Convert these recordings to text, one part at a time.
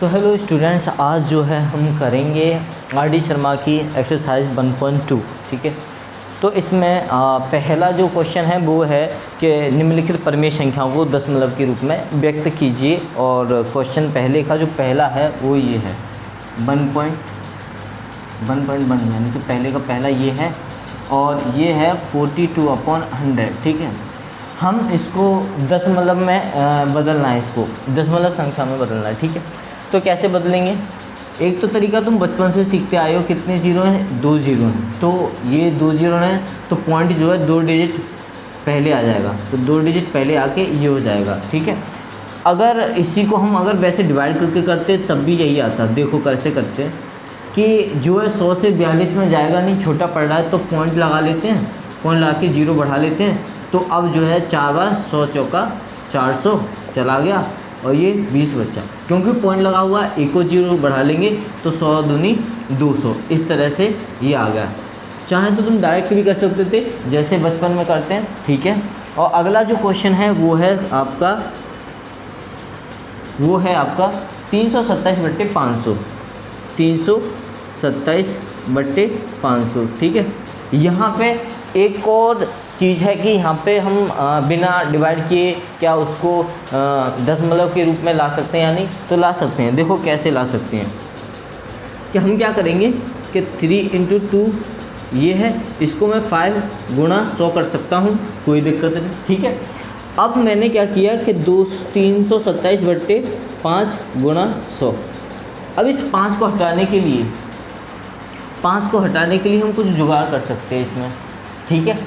तो hello students, आज जो है हम करेंगे आर.डी. शर्मा की एक्सरसाइज 1.2। ठीक है, तो इसमें पहला जो क्वेश्चन है वो है कि निम्नलिखित परिमेय संख्याओं को दशमलव के रूप में व्यक्त कीजिए। और क्वेश्चन पहले का जो पहला है वो ये है 1.1 यानी कि पहले का पहला ये है और ये है 42/100। ठीक है, हम इसको दशमलव में बदलना है, इसको दशमलव संख्या में बदलना है। ठीक है, तो कैसे बदलेंगे? एक तो तरीका तुम बचपन से सीखते आए हो, कितने जीरो हैं? 2 जीरो हैं। तो ये 2 जीरो हैं तो पॉइंट जो है 2 डिजिट पहले आ जाएगा, तो 2 डिजिट पहले आके ये हो जाएगा। ठीक है, अगर इसी को हम अगर वैसे डिवाइड करके करते तब भी यही आता। देखो कैसे करते हैं कि जो है 100 से 42 में जाएगा नहीं, छोटा पड़ रहा है तो पॉइंट लगा लेते हैं, पॉइंट लगा के जीरो बढ़ा लेते हैं। तो अब जो है 4 बार 100 चौका 400 चला गया और ये 20 बचा, क्योंकि पॉइंट लगा हुआ है। एक और जीरो बढ़ा लेंगे तो 100 दूनी 200, इस तरह से ये आ गया। चाहे तो तुम डायरेक्ट भी कर सकते थे जैसे बचपन में करते हैं। ठीक है, और अगला जो क्वेश्चन है वो है आपका 327/500। 327/500। ठीक है, यहाँ पे एक और चीज़ है कि यहाँ पे हम बिना डिवाइड किए क्या उसको दशमलव के रूप में ला सकते हैं या नहीं? तो ला सकते हैं। देखो कैसे ला सकते हैं कि हम क्या करेंगे कि 3 × 2 ये है, इसको मैं 5 × 100 कर सकता हूँ, कोई दिक्कत नहीं। ठीक है, अब मैंने क्या किया कि 327/5 × 100। अब इस 5 को हटाने के लिए हम कुछ जुगाड़ कर सकते हैं इसमें। ठीक है,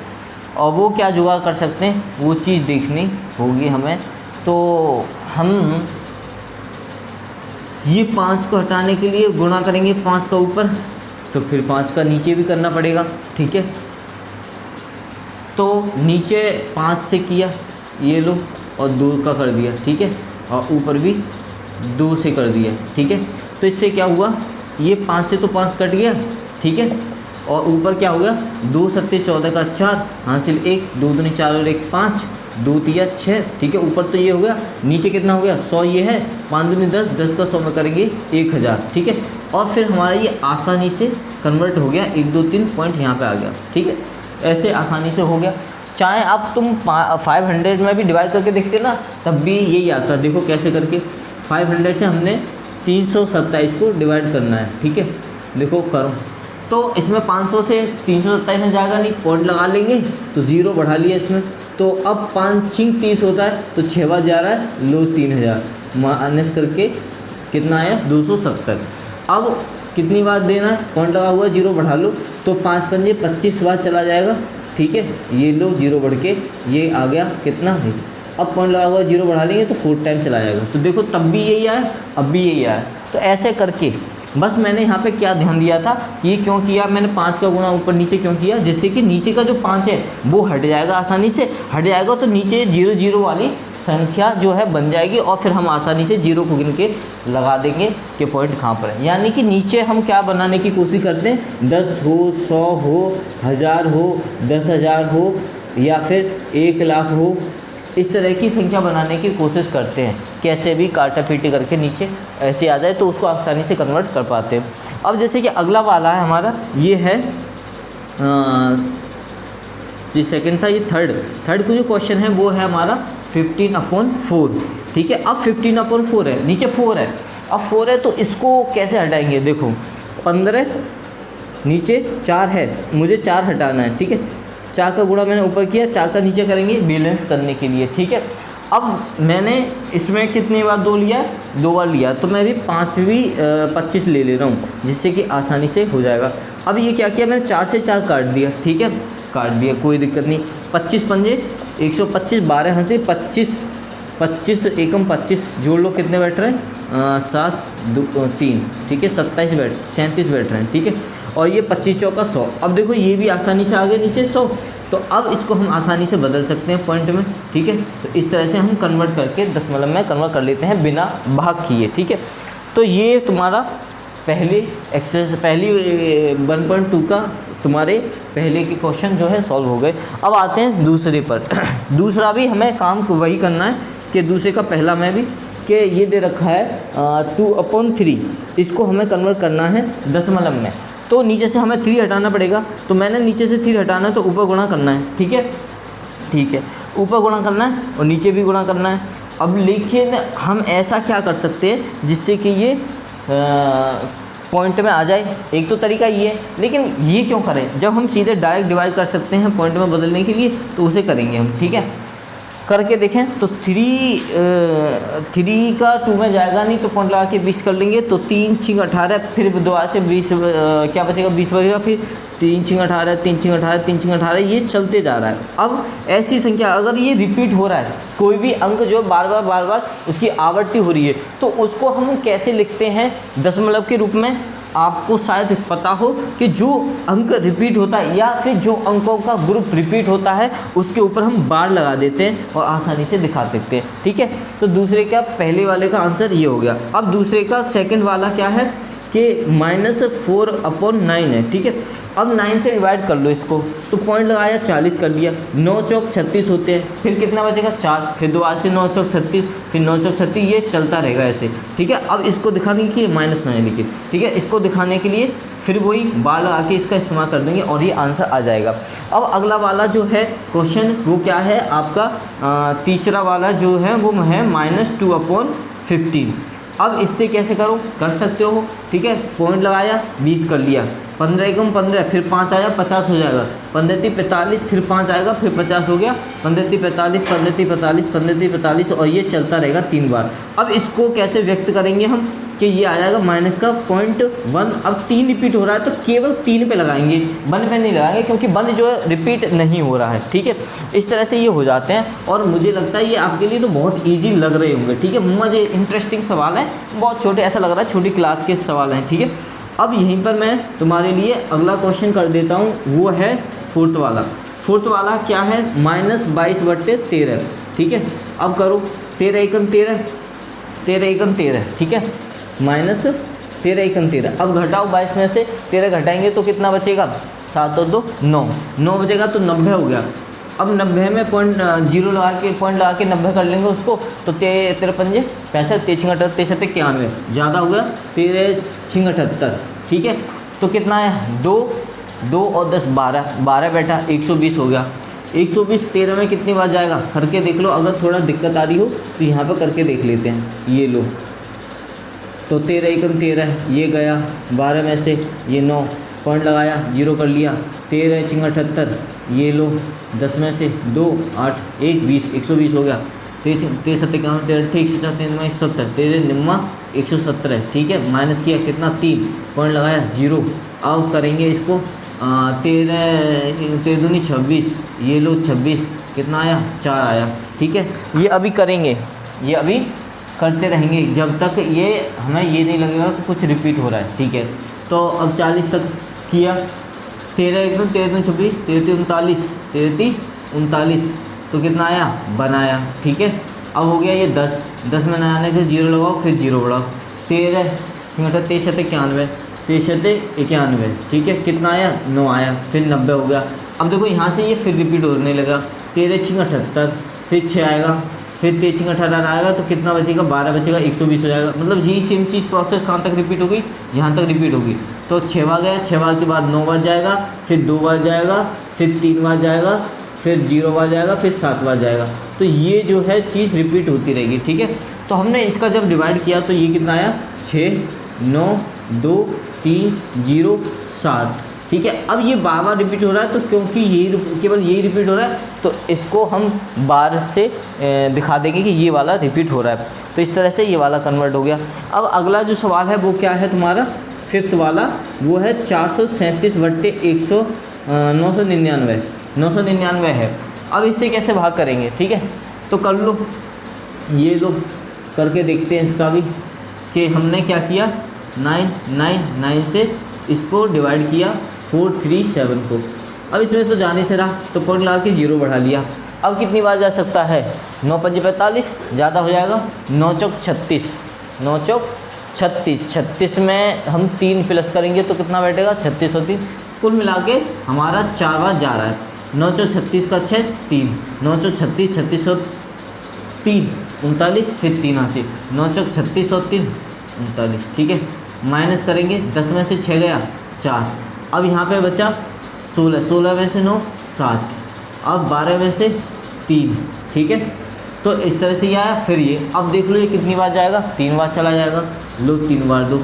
और वो क्या जुगाड़ कर सकते हैं वो चीज़ देखनी होगी हमें। तो हम ये 5 को हटाने के लिए गुणा करेंगे 5 का ऊपर, तो फिर 5 का नीचे भी करना पड़ेगा। ठीक है, तो नीचे 5 से किया, ये लो, और 2 का कर दिया। ठीक है, और ऊपर भी 2 से कर दिया। ठीक है, तो इससे क्या हुआ, ये 5 से तो 5 कट गया। ठीक है, और ऊपर क्या हो गया, 2 7 14 का 4 हासिल 1, 2 दूनी 4 और 1 5, 2 3 6। ठीक है, ऊपर तो ये हो गया, नीचे कितना हो गया 100 ये है, 5 दूनी 10, 10 का 100 में करेंगे 1000। ठीक है, और फिर हमारा ये आसानी से कन्वर्ट हो गया, 1 2 3 पॉइंट यहाँ पे आ गया। ठीक है, ऐसे आसानी से हो गया। चाहे अब तुम 500 में भी डिवाइड करके देखते ना तब भी यही आता। देखो कैसे करके 500 से हमने 327 को डिवाइड करना है। ठीक है, देखो करो, तो इसमें 500 से 327 में जाएगा नहीं, पॉइंट लगा लेंगे तो जीरो बढ़ा लिया इसमें। तो अब 5 6 30 होता है, तो 6 बार जा रहा है, लो 3000 माइनस करके कितना आया 270। अब कितनी बार देना है, पॉइंट लगा हुआ है, जीरो बढ़ा लो, तो 5 पंजे 25 बार चला जाएगा। ठीक है, ये लो जीरो बढ़ के ये आ गया कितना है। अब पॉइंट लगा हुआ जीरो बढ़ा लेंगे तो 4 टाइम चला जाएगा। तो देखो तब भी यही आया, अब भी यही आया। तो ऐसे करके बस मैंने यहाँ पे क्या ध्यान दिया था, ये क्यों किया मैंने 5 का गुणा ऊपर नीचे क्यों किया, जिससे कि नीचे का जो 5 है वो हट जाएगा, आसानी से हट जाएगा। तो नीचे 0 0 वाली संख्या जो है बन जाएगी और फिर हम आसानी से जीरो को गिन के लगा देंगे कि पॉइंट कहाँ पर है। यानी कि नीचे हम क्या बनाने की कोशिश करते हैं, 10 हो, 100 हो, 1000 हो, 10,000 हो, या फिर 1 लाख हो, इस तरह की संख्या बनाने की कोशिश करते हैं। कैसे भी काटा पीटी करके नीचे ऐसे आ जाए तो उसको आसानी से कन्वर्ट कर पाते हैं। अब जैसे कि अगला वाला है हमारा, ये है जो सेकंड था, ये थर्ड को जो क्वेश्चन है वो है हमारा 15/4। ठीक है, अब 15/4 है, नीचे 4 है, अब 4 है तो इसको कैसे हटाएंगे? देखो 15 नीचे 4 है, मुझे 4 हटाना है। ठीक है, 4 का गुणा मैंने ऊपर किया, 4 का नीचे करेंगे बैलेंस करने के लिए। ठीक है, अब मैंने इसमें कितनी बार 2 लिया, 2 बार लिया, तो मैं भी 25 ले ले रहा हूँ, जिससे कि आसानी से हो जाएगा। अब ये क्या किया मैंने, 4 से 4 काट दिया। ठीक है, काट दिया, कोई दिक्कत नहीं। 25 पंजे 125, 12 यहाँ से 25 एकम 25 जोड़ लो, कितने बैठ रहे हैं 7 2 3। ठीक है, 37 बैठ रहे हैं। ठीक है, और ये 25 चौका 100। अब देखो ये भी आसानी से आ गए नीचे 100, तो अब इसको हम आसानी से बदल सकते हैं पॉइंट में। ठीक है, तो इस तरह से हम कन्वर्ट करके दशमलव में कन्वर्ट कर लेते हैं बिना भाग किए। ठीक है, तो ये तुम्हारा पहली 1.2 का तुम्हारे पहले के क्वेश्चन जो है सॉल्व हो गए। अब आते हैं दूसरे पर। दूसरा भी हमें काम वही करना है कि दूसरे का पहला मैं भी कि ये दे रखा है 2/3, इसको हमें कन्वर्ट करना है दशमलव में। तो नीचे से हमें 3 हटाना पड़ेगा, तो मैंने नीचे से 3 हटाना है तो ऊपर गुणा करना है, ठीक है, ठीक है, ऊपर गुणा करना है और नीचे भी गुणा करना है। अब लेकिन हम ऐसा क्या कर सकते हैं जिससे कि ये पॉइंट में आ जाए, एक तो तरीका ये है, लेकिन ये क्यों करें जब हम सीधे डायरेक्ट डिवाइड कर सकते हैं पॉइंट में बदलने के लिए, तो उसे करेंगे हम, ठीक है। करके देखें तो 3 का 2 में जाएगा नहीं, तो पॉइंट लगा के 20 कर लेंगे, तो 3 6 18, फिर दोबारा से 20 क्या बचेगा, 20 बचेगा, फिर 3 6 18, 3 6 18, 3 6 18, ये चलते जा रहा है। अब ऐसी संख्या अगर ये रिपीट हो रहा है, कोई भी अंक जो बार बार उसकी आवृत्ति हो रही है, तो उसको हम कैसे लिखते हैं दशमलव के रूप में। आपको शायद पता हो कि जो अंक रिपीट होता है या फिर जो अंकों का ग्रुप रिपीट होता है उसके ऊपर हम बार लगा देते हैं और आसानी से दिखा सकते हैं, ठीक है। तो दूसरे का पहले वाले का आंसर ये हो गया। अब दूसरे का सेकंड वाला क्या है कि -4/9 है, ठीक है। अब 9 से डिवाइड कर लो इसको, तो पॉइंट लगाया 40 कर लिया, 9 चौक 36 होते हैं, फिर कितना बचेगा 4, फिर दोबारा से 9 चौक 36, फिर 9 चौक 36, ये चलता रहेगा ऐसे, ठीक है। अब इसको दिखाने के लिए -9 लिखिए, ठीक है, इसको दिखाने के लिए फिर वही बार लगा के इसका इस्तेमाल कर देंगे और ये आंसर आ जाएगा। अब अगला वाला जो है क्वेश्चन वो क्या है आपका, तीसरा वाला जो है वो है -2/15। अब इससे कैसे करो, कर सकते हो, ठीक है। पॉइंट लगाया 20 कर लिया, 15 एकम 15, फिर 5 आया 50 हो जाएगा, 15 3 45, फिर 5 आएगा, फिर 50 हो गया, 15 3 45, 15 3 45, 15 3 45, और ये चलता रहेगा 3 बार। अब इसको कैसे व्यक्त करेंगे हम कि ये आ जाएगा माइनस का 0.1। अब 3 रिपीट हो रहा है तो केवल 3 पे लगाएंगे, 1 पे नहीं लगाएंगे, क्योंकि 1 जो है रिपीट नहीं हो रहा है, ठीक है। इस तरह से ये हो जाते हैं और मुझे लगता है ये आपके लिए तो बहुत ईजी लग रहे होंगे, ठीक है। मुझे इंटरेस्टिंग सवाल है, बहुत छोटे, ऐसा लग रहा है छोटी क्लास के सवाल हैं, ठीक है। अब यहीं पर मैं तुम्हारे लिए अगला क्वेश्चन कर देता हूँ, वो है फोर्थ वाला। फोर्थ वाला क्या है, -22/13, ठीक है। अब करो 13 एकम 13, 13 एकम 13, ठीक है, -13 एकम 13। अब घटाओ 22 में से 13 घटाएंगे तो कितना बचेगा, 7 और 2 9, 9 बचेगा तो 90 हो गया। अब 90 में पॉइंट लगा के 90 कर लेंगे उसको, तो 13 पंजे 65, 13 68, 63 91, ज़्यादा हुआ 13 78, ठीक है। तो कितना है 2 और 10 12 बेटा 120 हो गया। 120 13 में कितनी बार जाएगा करके देख लो, अगर थोड़ा दिक्कत आ रही हो तो यहाँ पर करके देख लेते हैं। ये लो, तो 13 एकम 13, ये गया 12 में से, ये 9 पॉइंट लगाया 0 कर लिया, 13 6 78, ये लो 10 में से 2 8 1 20, 120 हो गया। 13 7 91, 13 ठीक 170, 13 9 117, ठीक है। माइनस किया कितना 3, पॉइंट लगाया 0। अब करेंगे इसको 13 दूनी 26, ये लो 26, कितना आया 4 आया, ठीक है। ये अभी करेंगे, ये अभी करते रहेंगे जब तक ये हमें ये नहीं लगेगा कि कुछ रिपीट हो रहा है, ठीक है। तो अब 40 तक किया, 13 एकदम 13 26, 13 39, 13 39, तो कितना आया बनाया, ठीक है। अब हो गया ये 10 में नया आने के 0 लगाओ, फिर 0 बढ़ाओ, 13 23 91, 23 91, ठीक है। कितना आया 9 आया, फिर 90 हो गया। अब देखो यहाँ से ये फिर रिपीट होने लगा, 13 78, फिर 6 आएगा, फिर 13 18 आएगा, तो कितना बचेगा 12 बचेगा, 120 हो जाएगा। मतलब यही सेम चीज़ प्रोसेस कहाँ तक रिपीट होगी, यहाँ तक रिपीट होगी। तो 6 बार गया, 6 बार के बाद 9 बार जाएगा, फिर 2 बार जाएगा, फिर 3 बार जाएगा, फिर 0 बार जाएगा, फिर 7 बार जाएगा। तो ये जो है चीज़ रिपीट होती रहेगी, ठीक है। तो हमने इसका जब डिवाइड किया तो ये कितना आया 6 9 2 3 0 7, ठीक है। अब ये बार बार रिपीट हो रहा है, तो क्योंकि यही केवल यही रिपीट हो रहा है तो इसको हम बार से दिखा देंगे कि ये वाला रिपीट हो रहा है। तो इस तरह से ये वाला कन्वर्ट हो गया। अब अगला जो सवाल है वो क्या है तुम्हारा फिफ्थ वाला, वो है 437/100 999 है। अब इससे कैसे भाग करेंगे, ठीक है। तो कर लो, ये लो करके देखते हैं इसका भी कि हमने क्या किया 9 से इसको डिवाइड किया 437 को। अब इसमें तो जाने से रहा तो पॉइंट लगा के 0 बढ़ा लिया। अब कितनी बार जा सकता है 9 5 45, ज़्यादा हो जाएगा 9 चौक 36, 9 चौक 36, 36 में हम 3 प्लस करेंगे तो कितना बैठेगा 36 और 3, कुल मिला के हमारा 4 बार जा रहा है। 9 चौक 36 का 6 3, 9 चौक 36, 36 और 3, 39, फिर 3 हासिल, 9 चौक 36 और 3 39, ठीक है। माइनस करेंगे, 10 में से 6 गया 4, अब यहाँ पे बचा 16, 16 में से 9 7, अब 12 में से 3, ठीक है। तो इस तरह से ये आया। फिर ये अब देख लो ये कितनी बार जाएगा, 3 बार चला जाएगा। लो 3 बार 2,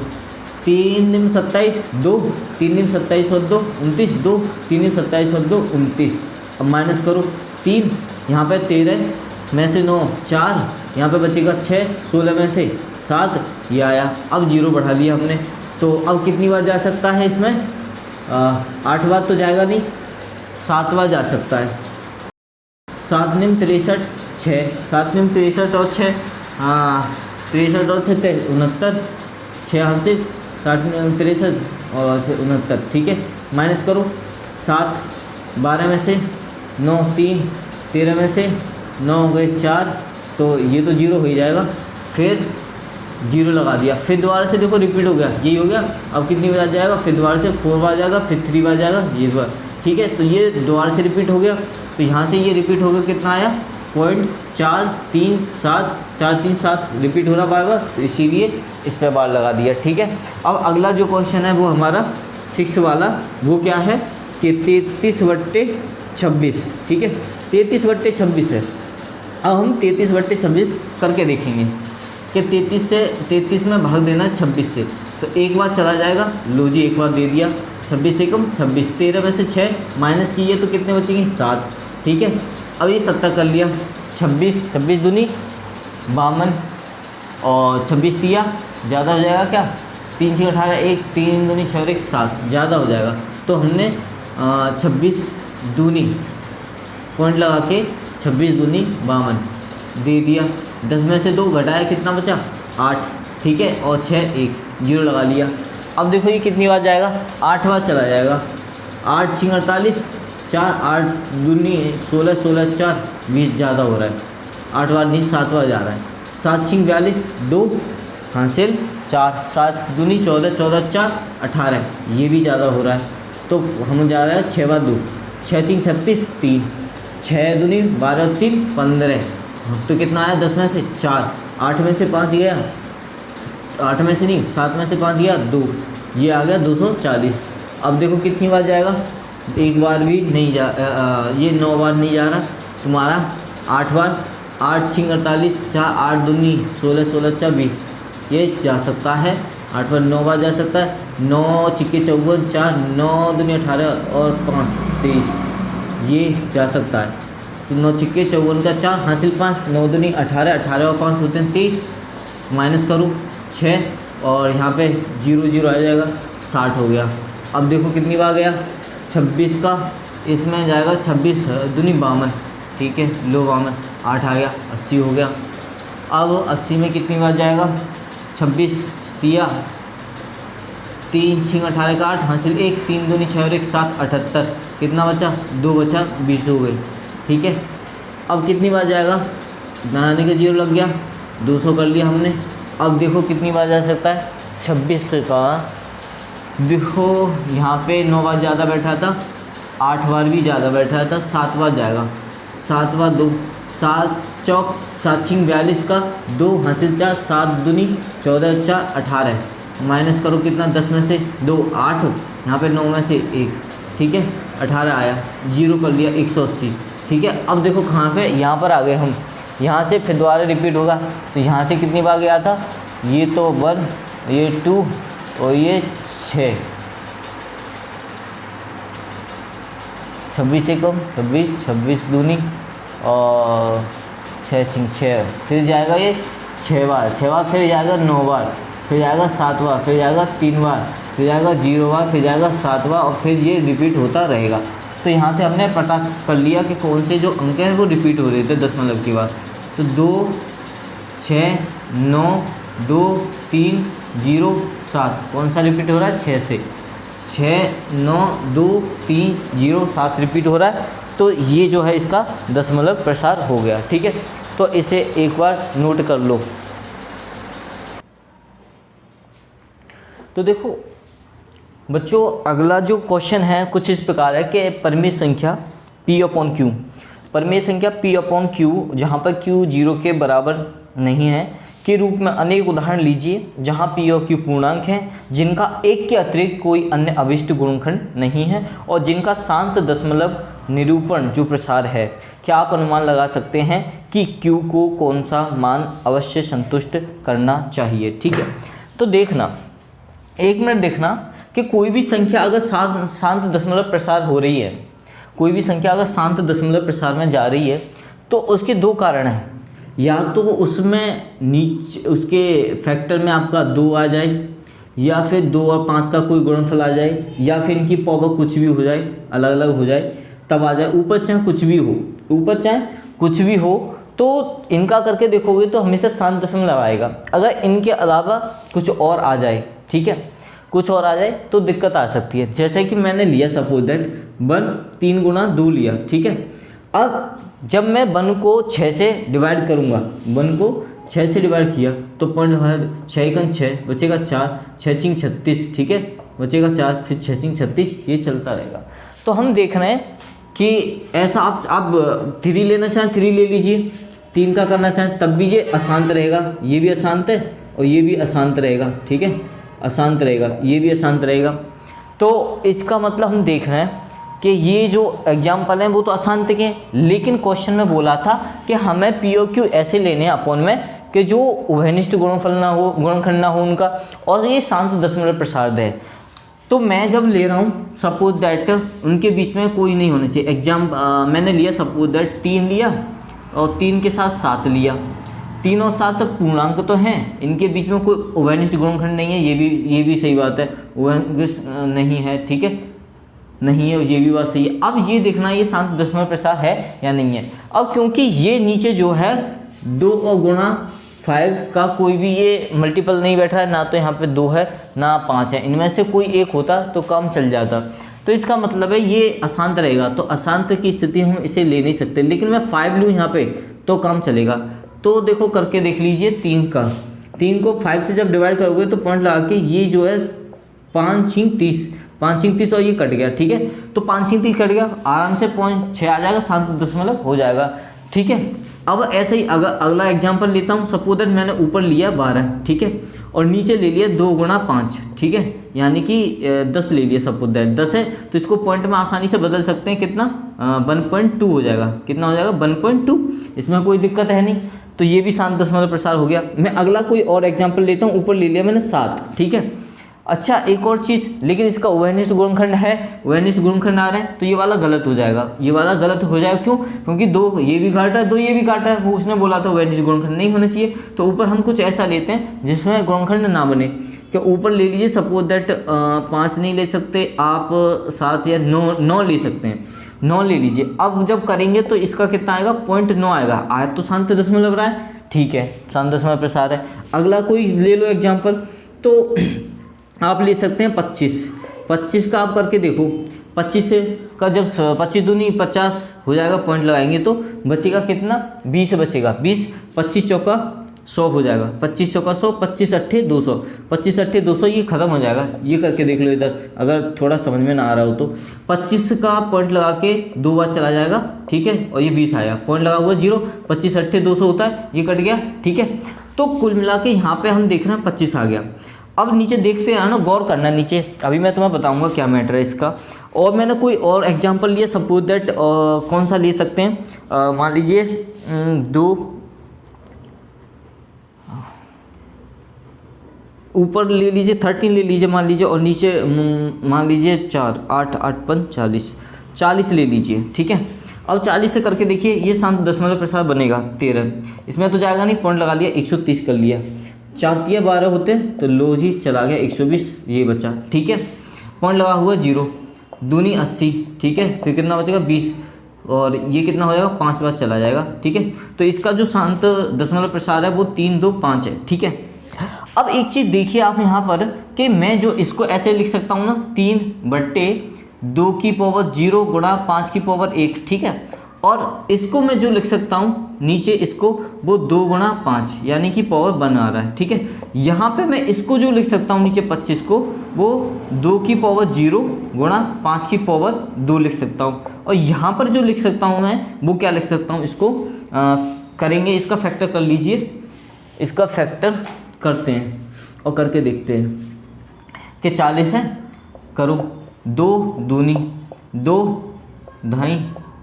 3 दूनी 27 2, 3 दूनी 27 और 2 29, 2 3 दूनी 27 और 2 29। अब माइनस करो, 3 यहाँ पे 13 में से 9 4, यहाँ पे बचेगा 6, 16 में से 7, ये आया। अब 0 बढ़ा लिया हमने, तो अब कितनी बार जा सकता है इसमें, 8 बार तो जाएगा नहीं, 7 बार जा सकता है। 7 निम 63 6, 7 निम 63 और 6, हाँ 63 और 6 69, 6 हासिल, 60 निम 63 और 69, ठीक है। माइनस करो, 7 12 में से 9 3, 13 में से 9 हो गए 4, तो ये तो 0 हो ही जाएगा। फिर 0 लगा दिया, फिर दोबारा से देखो रिपीट हो गया, यही हो गया। अब कितनी बार जाएगा, फिर दोबारा से 4 बार जाएगा, फिर 3 बार जाएगा, ये बार, ठीक है। तो ये दोबारा से रिपीट हो गया, तो यहाँ से ये रिपीट हो गया, कितना आया 0.437, 437 रिपीट हो रहा बार बार, तो इसीलिए इस पर बार लगा दिया, ठीक है। अब अगला जो क्वेश्चन है वो हमारा 6 वाला, वो क्या है कि 33/26, ठीक है। 33/26 है। अब हम 33/26 करके देखेंगे कि 33 में भाग देना 26 से, तो एक बार चला जाएगा, लो जी एक बार दे दिया, 26 से कम 26, 13 में से 6 माइनस किए तो कितने बचेंगे 7, ठीक है। अब ये 70 कर लिया, 26 दूनी 52 और 26 दिया, ज़्यादा हो जाएगा क्या, 3 6 18 1, 3 दूनी 6 और 1 7, ज़्यादा हो जाएगा। तो हमने 26 दूनी पॉइंट लगा के 26 दूनी 52 दे दिया। 10 में से 2 घटाया, कितना बचा 8, ठीक है, और 6 1 0 लगा लिया। अब देखो ये कितनी बार जाएगा, 8 बार चला जाएगा। 8 6 48, 4 8 दूनी 16 16 4 20, ज़्यादा हो रहा है, 8 बार नहीं 7 बार जा रहा है। 7 6 42 2 हासिल 4, 7 दूनी 14 14 4 18, ये भी ज़्यादा हो रहा है। तो हम जा रहा है 6 बार 2, 6 3 36 3, 6 दूनी 12 3 15, तो कितना आया 10 में से 4, 8 में से 5 गया, 8 में से नहीं 7 में से 5 गया 2, ये आ गया 240। अब देखो कितनी बार जाएगा, एक बार भी नहीं जा, ये 9 बार नहीं जा रहा तुम्हारा, 8 बार, 8 6 48 4 8 दूनी 16 16 4 20, ये जा सकता है। 8 बार 9 बार जा सकता है, 9 6 54 4, 9 दूनी 18 और 5 23, ये जा सकता है। तो 9 6 54 का 4 हासिल 5, 9 दूनी 18, 18 और 5 होते हैं 23, माइनस करूँ 6 और यहाँ पे 0 0 आ जाएगा, 60 हो गया। अब देखो कितनी बार गया, 26 का इसमें जाएगा 26 दूनी 52, ठीक है, लो 52, 8 आ गया, 80 हो गया। अब 80 में कितनी बार जाएगा, 26 दिया, 3 6 18 का 8 हासिल 1, 3 दूनी 6 और 1 7 78, कितना बचा 2 बचा, 20 हो गए, ठीक है। अब कितनी बार जाएगा, बनाने का 0 लग गया, 200 कर लिया हमने। अब देखो कितनी बार जा सकता है, 26 का देखो यहाँ पे 9 बार ज़्यादा बैठा था, 8 बार भी ज़्यादा बैठा था, 7 बार जाएगा, 7 बार 2, 7 चौक 7 6 42 का 2 हासिल 4, 7 दूनी 14 4 18, माइनस करो कितना, 10 में से 2 8, यहाँ पे 9 में से 1, ठीक है, 18 आया, 0 कर लिया 180, ठीक है। अब देखो कहाँ पे, यहाँ पर आ गए हम, यहाँ से फिर दोबारा रिपीट होगा, तो यहाँ से कितनी बार गया था, ये तो 1, ये 2 और ये 6, 26 से कम 26, 26 दूनी और 6 6, फिर जाएगा ये 6 बार, 6 बार फिर जाएगा 9 बार, फिर जाएगा 7 बार, फिर जाएगा 3 बार, फिर जाएगा 0 बार, फिर जाएगा 7 बार, और फिर ये रिपीट होता रहेगा। तो यहाँ से हमने पता कर लिया कि कौन से जो अंक हैं वो रिपीट हो रहे थे दशमलव के बाद। तो 2 6 9 2 3 0 7, कौन सा रिपीट हो रहा है, 6 से 6 9 2 3 0 7 रिपीट हो रहा है। तो ये जो है इसका दशमलव प्रसार हो गया, ठीक है। तो इसे एक बार नोट कर लो। तो देखो बच्चों, अगला जो क्वेश्चन है कुछ इस प्रकार है कि परिमेय संख्या P/Q, परिमेय संख्या P/Q जहाँ पर Q 0 के बराबर नहीं है के रूप में अनेक उदाहरण लीजिए जहां पी और क्यू पूर्णांक हैं जिनका एक के अतिरिक्त कोई अन्य अभिष्ट गुणनखंड नहीं है और जिनका शांत दशमलव निरूपण जो प्रसार है। क्या आप अनुमान लगा सकते हैं कि क्यू को कौन सा मान अवश्य संतुष्ट करना चाहिए? ठीक है, तो देखना, 1 मिनट देखना कि कोई भी संख्या अगर शांत दशमलव प्रसार हो रही है, कोई भी संख्या अगर शांत दशमलव प्रसार में जा रही है तो उसके 2 कारण हैं। या तो उसमें नीचे उसके फैक्टर में आपका 2 आ जाए, या फिर 2 और 5 का कोई गुणनफल आ जाए, या फिर इनकी पावर कुछ भी हो जाए, अलग अलग हो जाए तब आ जाए। ऊपर चाहे कुछ भी हो, ऊपर चाहे कुछ भी हो, तो इनका करके देखोगे तो हमेशा शांत दशमलव आएगा। अगर इनके अलावा कुछ और आ जाए, ठीक है, कुछ और आ जाए तो दिक्कत आ सकती है। जैसे कि मैंने लिया सपोज दैट 1 3 गुणा 2 लिया, ठीक है। अब जब मैं 1 को 6 से डिवाइड करूँगा, 1 को 6 से डिवाइड किया तो पॉइंट 6 × 6 बचेगा 4, 6 × 36, ठीक है, बचेगा 4, फिर 6 × 36, ये चलता रहेगा। तो हम देख रहे हैं कि ऐसा आप 3 लेना चाहें 3 ले लीजिए, 3 का करना चाहें तब भी ये अशांत रहेगा, ये भी अशांत है और ये भी अशांत रहेगा, ठीक है, अशांत रहेगा, ये भी अशांत रहेगा। तो इसका मतलब हम देख रहे हैं कि ये जो एग्जाम्पल हैं वो तो अशांत के हैं, लेकिन क्वेश्चन में बोला था कि हमें पी और क्यू ऐसे लेने हैं अपॉन में कि जो उभयनिष्ठ गुणनफल ना हो, गुणनखंड ना हो उनका, और ये शांत दशमलव प्रसार है। तो मैं जब ले रहा हूँ सपोज दैट उनके बीच में कोई नहीं होना चाहिए। मैंने लिया सपोज दैट 3 लिया और 3 के साथ 7 लिया, 3 और 7 पूर्णांक तो हैं, इनके बीच में कोई उभयनिष्ठ गुणनखंड नहीं है, ये भी सही बात है, उभयनिष्ठ नहीं है, ठीक है, नहीं है, ये भी बात सही है। अब ये देखना ये शांत दशमलव प्रसार है या नहीं है। अब क्योंकि ये नीचे जो है 2 और गुणा 5 का कोई भी ये मल्टीपल नहीं बैठा है, ना तो यहाँ पे 2 है ना 5 है, इनमें से कोई एक होता तो काम चल जाता। तो इसका मतलब है ये अशांत रहेगा, तो अशांत की स्थिति हम इसे ले नहीं सकते, लेकिन मैं 5 लूँ यहाँ पे तो काम चलेगा। तो देखो करके देख लीजिए 3 को 5 से जब डिवाइड करोगे तो पॉइंट लगा के ये जो है 5 × 30, 5 × 30 और ये कट गया, ठीक है, तो 5 × 30 कट गया, आराम से 0.6 आ जाएगा, शांत दशमलव हो जाएगा, ठीक है। अब ऐसे ही अगर अगला एग्जांपल लेता हूँ, सपोज दैट मैंने ऊपर लिया 12, ठीक है, और नीचे ले लिया 2 गुणा 5, ठीक है, यानी कि 10 ले लिया, सपोज दैट 10 है तो इसको पॉइंट में आसानी से बदल सकते हैं, कितना 1.2 हो जाएगा, कितना हो जाएगा 1.2, इसमें कोई दिक्कत है नहीं। तो ये भी शांत दशमलव प्रसार हो गया। मैं अगला कोई और एग्जाम्पल लेता हूँ, ऊपर ले लिया मैंने 7, ठीक है। अच्छा एक और चीज़, लेकिन इसका उभयनिष्ठ गुणनखंड है, उभयनिष्ठ गुणनखंड आ रहे हैं तो ये वाला गलत हो जाएगा, ये वाला गलत हो जाएगा, क्यों? क्योंकि 2 ये भी काटा है 2 ये भी काटा है, वो उसने बोला था उभयनिष्ठ गुणनखंड नहीं होना चाहिए। तो ऊपर हम कुछ ऐसा लेते हैं जिसमें गुणनखंड ना बने, कि ऊपर ले लीजिए सपोज दैट 5 नहीं ले सकते आप, 7 या 9 ले सकते हैं, 9 ले लीजिए। अब जब करेंगे तो इसका कितना आएगा 0.9 आएगा, आया तो शांत दशमलव रहा है, ठीक है, शांत दशमलव प्रसार है। अगला कोई ले लो एग्जाम्पल, तो आप ले सकते हैं 25 का आप करके देखो, 25 का जब 25 दूनी 50 हो जाएगा, पॉइंट लगाएंगे तो बचेगा कितना 20 बचेगा, 20, 25 चौका 100 हो जाएगा, 25 चौका 100, 25 अट्ठे 200, 25 अट्ठे 200, ये खत्म हो जाएगा। ये करके देख लो इधर, अगर थोड़ा समझ में ना आ रहा हो तो 25 का पॉइंट लगा के 2 बार चला जाएगा, ठीक है, और ये 20 आया, पॉइंट लगा हुआ 0, 25 अट्ठे 200 होता है, ये कट गया, ठीक है। तो कुल मिला के यहाँ पे हम देख रहे हैं 25 आ गया। अब नीचे देखते हैं ना, गौर करना नीचे, अभी मैं तुम्हें बताऊंगा क्या मैटर है इसका। और मैंने कोई और एग्जांपल लिया, सपोज दैट कौन सा ले सकते हैं, मान लीजिए 2, ऊपर ले लीजिए 13 ले लीजिए मान लीजिए, और नीचे मान लीजिए 4, 8, 8 × 5 = 40 ले लीजिए, ठीक है। अब 40 से करके देखिए, ये शांत दशमलव प्रसार बनेगा 13, इसमें तो जाएगा नहीं, पॉइंट लगा लिया 130 कर लिया, 4 × 12 होते तो लो जी चला गया 120, ये बचा, ठीक है, पॉइंट लगा हुआ 0, दूनी 80, ठीक है, फिर कितना बचेगा 20, और ये कितना हो जाएगा 5 बार चला जाएगा, ठीक है। तो इसका जो शांत दशमलव प्रसार है वो 3, 2, 5 है, ठीक है। अब एक चीज़ देखिए आप यहाँ पर कि मैं जो इसको ऐसे लिख सकता हूँ ना, 3/2 की पावर 0 गुणा 5 की पावर 1, ठीक है, और इसको मैं जो लिख सकता हूँ नीचे इसको, वो 2 गुणा 5 यानी कि पावर 1 आ रहा है, ठीक है। यहाँ पे मैं इसको जो लिख सकता हूँ नीचे 25 को, वो 2 की पावर 0 गुणा 5 की पावर 2 लिख सकता हूँ, और यहाँ पर जो लिख सकता हूँ मैं वो क्या लिख सकता हूँ, इसको करेंगे, इसका फैक्टर कर लीजिए, इसका फैक्टर करते हैं और करके देखते हैं कि 40 है, करो 2 दूनी 2 ढाई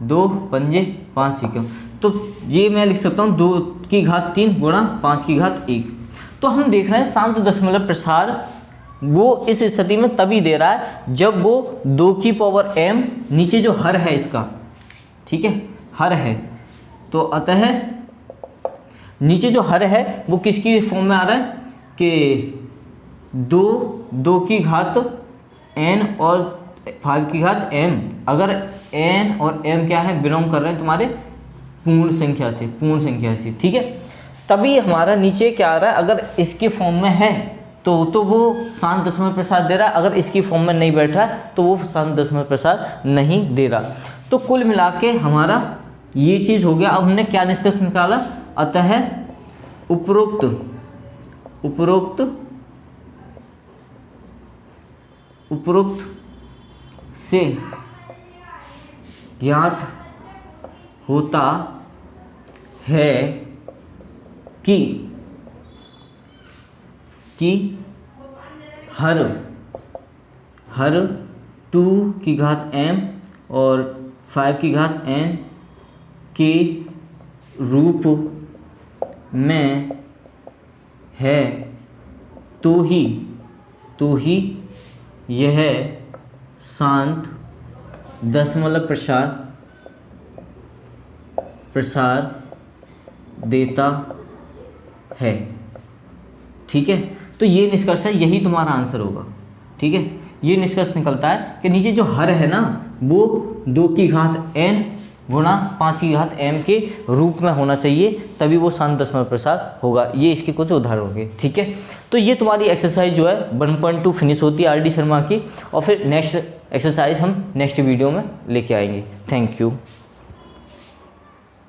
2 पंजे 5 एकम, तो ये मैं लिख सकता हूँ 2 की घात 3 गुणा 5 की घात 1। तो हम देख रहे हैं शांत दशमलव प्रसार वो इस स्थिति में तभी दे रहा है जब वो 2 की पावर m, नीचे जो हर है इसका, ठीक है, हर है, तो अतः नीचे जो हर है वो किसकी फॉर्म में आ रहा है कि 2 की घात n और 5 की घात m, अगर n और m क्या है, बिलोंग कर रहे हैं तुम्हारे पूर्ण संख्या से, ठीक है, तभी हमारा नीचे क्या आ रहा है, अगर इसके फॉर्म में है तो वो शांत दशमलव प्रसार दे रहा है, अगर इसकी फॉर्म में नहीं बैठ रहा है तो वो शांत दशमलव प्रसार नहीं दे रहा। तो कुल मिला के हमारा ये चीज़ हो गया। अब हमने क्या निष्कर्ष निकाला, अतः उपरोक्त से ज्ञात होता है कि हर 2 की घात m और 5 की घात n के रूप में है तो ही यह शांत दशमलव प्रसार देता है, ठीक है। तो ये निष्कर्ष है, यही तुम्हारा आंसर होगा, ठीक है। ये निष्कर्ष निकलता है कि नीचे जो हर है ना वो 2 की घात n गुणा 5 की घात m के रूप में होना चाहिए, तभी वो शांत दशमलव प्रसार होगा। ये इसके कुछ उदाहरण होंगे, ठीक है। तो ये तुम्हारी एक्सरसाइज जो है 1.2 फिनिश होती है RD शर्मा की, और फिर नेक्स्ट एक्सरसाइज हम नेक्स्ट वीडियो में लेके आएंगे। Thank you.